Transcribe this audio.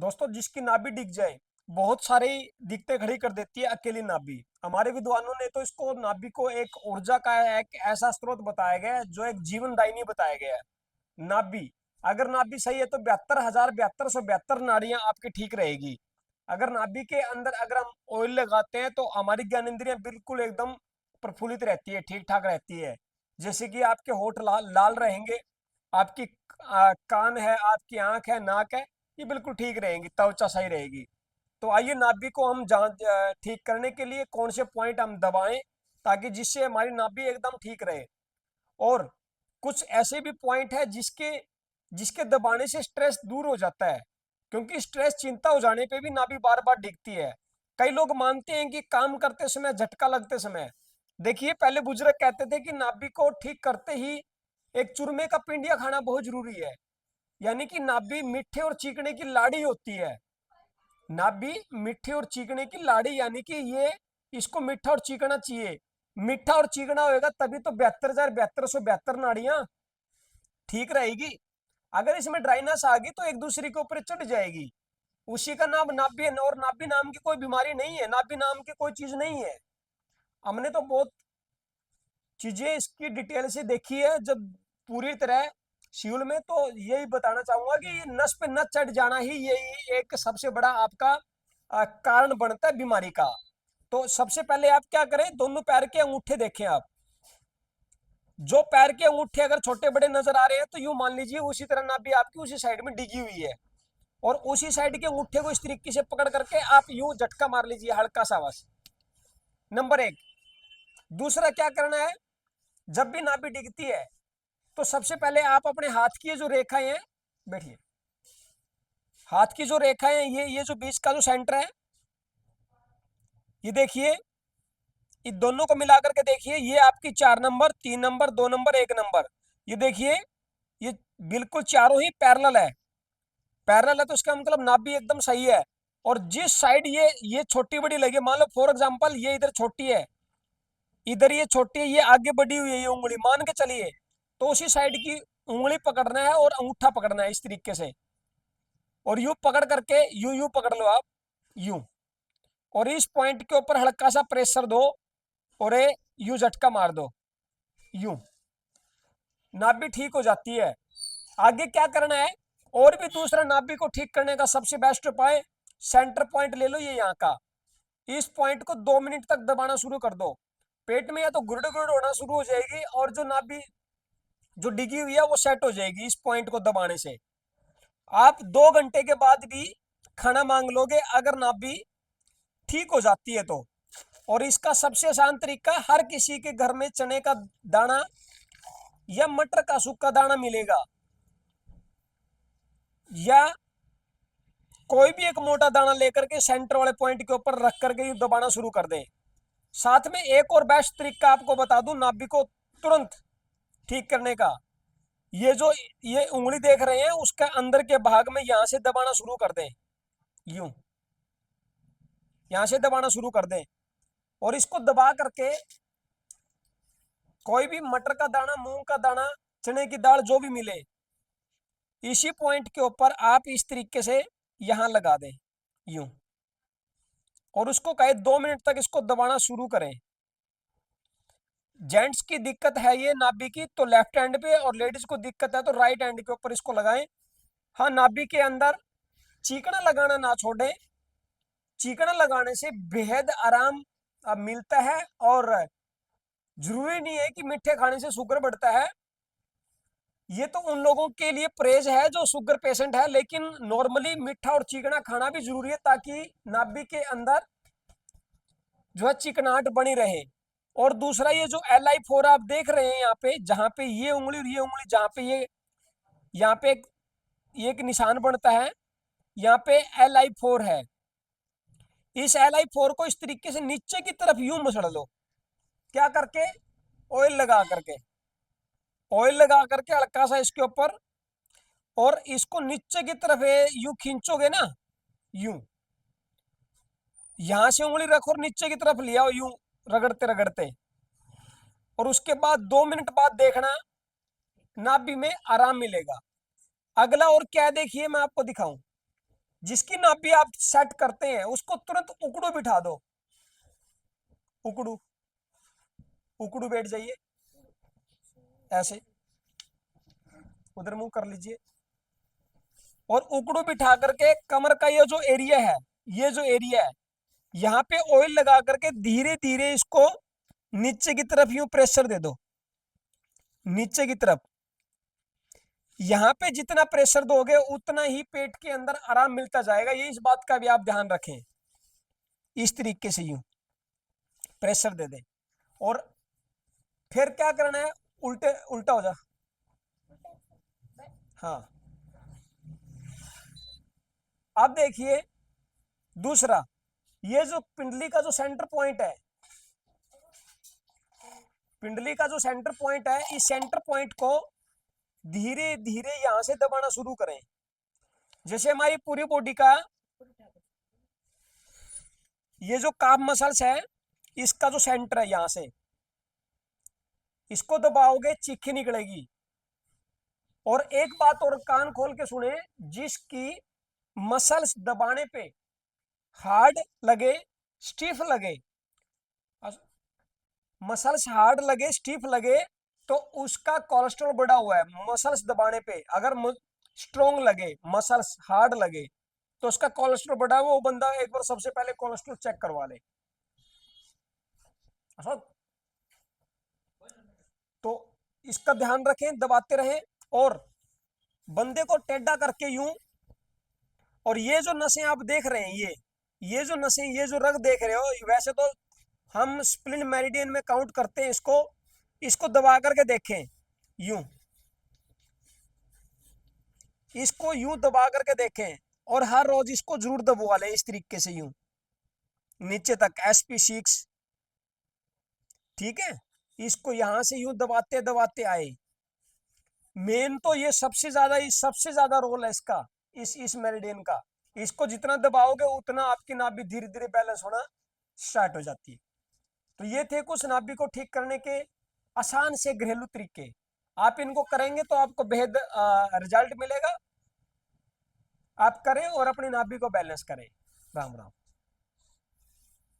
दोस्तों, जिसकी नाभि डिग जाए, बहुत सारी दिक्कतें खड़ी कर देती है अकेली नाभि। हमारे विद्वानों ने तो इसको नाभि को एक ऊर्जा का एक ऐसा स्रोत बताया गया है जो एक जीवनदायिनी बताया गया है। नाभि, अगर नाभि सही है तो 72,7272 नाड़ियां आपकी ठीक रहेगी। अगर नाभि के अंदर अगर हम ऑयल लगाते हैं तो हमारी ज्ञानेंद्रियां बिल्कुल एकदम प्रफुल्लित रहती है, ठीक ठाक रहती है। जैसे कि आपके होठ लाल लाल रहेंगे, आपकी कान है, आपकी आंख है, नाक है, ये बिल्कुल ठीक रहेंगी, त्वचा सही रहेगी। तो आइए नाभि को हम जांच ठीक करने के लिए कौन से पॉइंट हम दबाएं ताकि जिससे हमारी नाभि एकदम ठीक रहे। और कुछ ऐसे भी पॉइंट है जिसके जिसके दबाने से स्ट्रेस दूर हो जाता है, क्योंकि स्ट्रेस चिंता हो जाने पे भी नाभि बार बार डिगती है। कई लोग मानते हैं कि काम करते समय, झटका लगते समय, देखिए पहले बुजुर्ग कहते थे कि नाभि को ठीक करते ही एक चूरमे का पिंडिया खाना बहुत जरूरी है। यानी कि नाभि मीठे और चीकने की लाड़ी होती है। नाभि मीठे और चीकने की लाड़ी, यानी कि ये इसको मीठा और चीकना चाहिए। मीठा और चीकना होएगा तभी तो 72,7272 नाड़ियां ठीक रहेगी। अगर इसमें ड्राइनेस आ गई तो एक दूसरे के ऊपर चढ़ जाएगी। उसी का नाम नाभि है, और नाभि नाम की कोई बीमारी नहीं है, नाभि नाम की कोई चीज नहीं है। हमने तो बहुत चीजें इसकी डिटेल से देखी है जब पूरी तरह शिड्यूल में, तो यही बताना चाहूंगा कि ये नस पे नस चढ़ जाना ही यही एक सबसे बड़ा आपका कारण बनता है बीमारी का। तो सबसे पहले आप क्या करें, दोनों पैर के अंगूठे देखें आप। जो पैर के अंगूठे अगर छोटे बड़े नजर आ रहे हैं तो यूं मान लीजिए उसी तरह नाभि आपकी उसी साइड में डिगी हुई है। और उसी साइड के अंगूठे को इस तरीके से पकड़ करके आप यूं झटका मार लीजिए, हल्का सा बस। नंबर एक। दूसरा क्या करना है, जब भी नाभि डिगती है तो सबसे पहले आप अपने हाथ की जो रेखाएं हैं, बैठिए, हाथ की जो रेखाएं हैं, ये जो बीच का जो सेंटर है, ये देखिए, इन दोनों को मिलाकर के देखिए, ये आपकी 4 नंबर, 3 नंबर, 2 नंबर, 1 नंबर, ये देखिए, ये बिल्कुल चारों ही पैरेलल है। पैरेलल है तो इसका मतलब नाभि एकदम सही है। और जिस साइड ये छोटी बड़ी लगी, मान लो फॉर एग्जांपल ये इधर छोटी है, इधर ये छोटी है, ये आगे बढ़ी हुई है, ये उंगली मान के चलिए, तो उसी साइड की उंगली पकड़ना है और अंगूठा पकड़ना है इस तरीके से। और यूं पकड़ करके यूं यूं पकड़ लो आप, यूं। और इस पॉइंट के ऊपर हल्का सा प्रेशर दो और यूं झटका मार दो, यूं। नाभि ठीक हो जाती है। आगे क्या करना है, और भी दूसरा नाभि को ठीक करने का सबसे बेस्ट उपाय, सेंटर पॉइंट ले लो ये यहाँ का, इस पॉइंट को 2 मिनट तक दबाना शुरू कर दो। पेट में या तो गुड़ गुड़ होना शुरू हो जाएगी और जो नाभि जो डिगी हुई है वो सेट हो जाएगी इस पॉइंट को दबाने से। आप 2 घंटे के बाद भी खाना मांग लोगे अगर नाभि ठीक हो जाती है तो। और इसका सबसे आसान तरीका, हर किसी के घर में चने का दाना या मटर का सूखा दाना मिलेगा, या कोई भी एक मोटा दाना लेकर के सेंटर वाले पॉइंट के ऊपर रख करके दबाना शुरू कर दें। साथ में एक और बेस्ट तरीका आपको बता दूं नाभि को तुरंत ठीक करने का, ये जो ये उंगली देख रहे हैं उसके अंदर के भाग में यहां से दबाना शुरू कर दें, यूं, यहां से दबाना शुरू कर दें। और इसको दबा करके कोई भी मटर का दाना, मूंग का दाना, चने की दाल जो भी मिले, इसी पॉइंट के ऊपर आप इस तरीके से यहां लगा दें, यूं। और उसको कहे 2 मिनट तक इसको दबाना शुरू करें। जेंट्स की दिक्कत है ये नाभि की तो लेफ्ट हैंड पे, और लेडीज को दिक्कत है तो राइट हैंड के ऊपर इसको लगाएं। हाँ, नाभि के अंदर चीकना लगाना ना छोड़ें। चीकना लगाने से बेहद आराम मिलता है। और जरूरी नहीं है कि मीठे खाने से शुगर बढ़ता है, ये तो उन लोगों के लिए परहेज है जो शुगर पेशेंट है, लेकिन नॉर्मली मीठा और चीकना खाना भी जरूरी है ताकि नाभि के अंदर जो है चिकनाहट बनी रहे। और दूसरा, ये जो LI4 आप देख रहे हैं यहाँ पे, जहां पे ये उंगली और ये उंगली, जहां पे ये यहाँ पे एक निशान बनता है, यहाँ पे LI4 है। इस LI4 को इस तरीके से नीचे की तरफ यूं मसड़ लो, क्या करके, ऑयल लगा करके, ऑयल लगा करके हल्का सा इसके ऊपर, और इसको नीचे की तरफ यूं खींचोगे ना, यूं, यहां से उंगली रखो और नीचे की तरफ ले आओ यूं, रगड़ते रगड़ते। और उसके बाद 2 मिनट बाद देखना नाभि में आराम मिलेगा। अगला और क्या है देखिए, मैं आपको दिखाऊं। जिसकी नाभि आप सेट करते हैं उसको तुरंत उकड़ू बिठा दो, उकड़ू, उकड़ू बैठ जाइए, ऐसे उधर मुंह कर लीजिए, और उकड़ू बिठा करके कमर का ये जो एरिया है, ये जो एरिया है, यहाँ पे ऑयल लगा करके धीरे धीरे इसको नीचे की तरफ यूं प्रेशर दे दो, नीचे की तरफ। यहाँ पे जितना प्रेशर दोगे उतना ही पेट के अंदर आराम मिलता जाएगा, ये इस बात का भी आप ध्यान रखें। इस तरीके से यूं प्रेशर दे दे, और फिर क्या करना है, उल्टे उल्टा हो जा, हाँ। अब देखिए दूसरा, ये जो पिंडली का जो सेंटर पॉइंट है, पिंडली का जो सेंटर पॉइंट है, इस सेंटर पॉइंट को धीरे धीरे यहां से दबाना शुरू करें। जैसे हमारी पूरी बॉडी का ये जो काफ मसल्स है, इसका जो सेंटर है, यहां से इसको दबाओगे चीखी निकलेगी। और एक बात और कान खोल के सुने, जिसकी मसल्स दबाने पे हार्ड लगे, स्टिफ लगे, मसल्स हार्ड लगे, स्टिफ लगे, तो उसका कोलेस्ट्रॉल बढ़ा हुआ है। मसल्स दबाने पे अगर स्ट्रोंग लगे, मसल्स हार्ड लगे, तो उसका कोलेस्ट्रॉल बढ़ा हुआ, वो बंदा एक बार सबसे पहले कोलेस्ट्रॉल चेक करवा ले। तो इसका ध्यान रखें, दबाते रहें, और बंदे को टेढ़ा करके यूं, और ये जो नसें आप देख रहे हैं, ये जो नसें, ये जो रग देख रहे हो, वैसे तो हम स्प्लिन मेरिडियन में काउंट करते हैं इसको, इसको दबा करके देखें, यूं, इसको यूं दबा करके देखें, और हर रोज इसको जरूर दबवा लें इस तरीके से यूं नीचे तक, SP6, ठीक है। इसको यहां से यूं दबाते दबाते आए। मेन तो ये सबसे ज्यादा रोल है इसका, इस मेरिडियन का। इसको जितना दबाओगे उतना आपकी नाभि धीरे धीरे बैलेंस होना स्टार्ट हो जाती है। तो ये थे कुछ नाभि को ठीक करने के आसान से घरेलू तरीके। आप इनको करेंगे तो आपको बेहद रिजल्ट मिलेगा। आप करें और अपनी नाभि को बैलेंस करें। राम राम।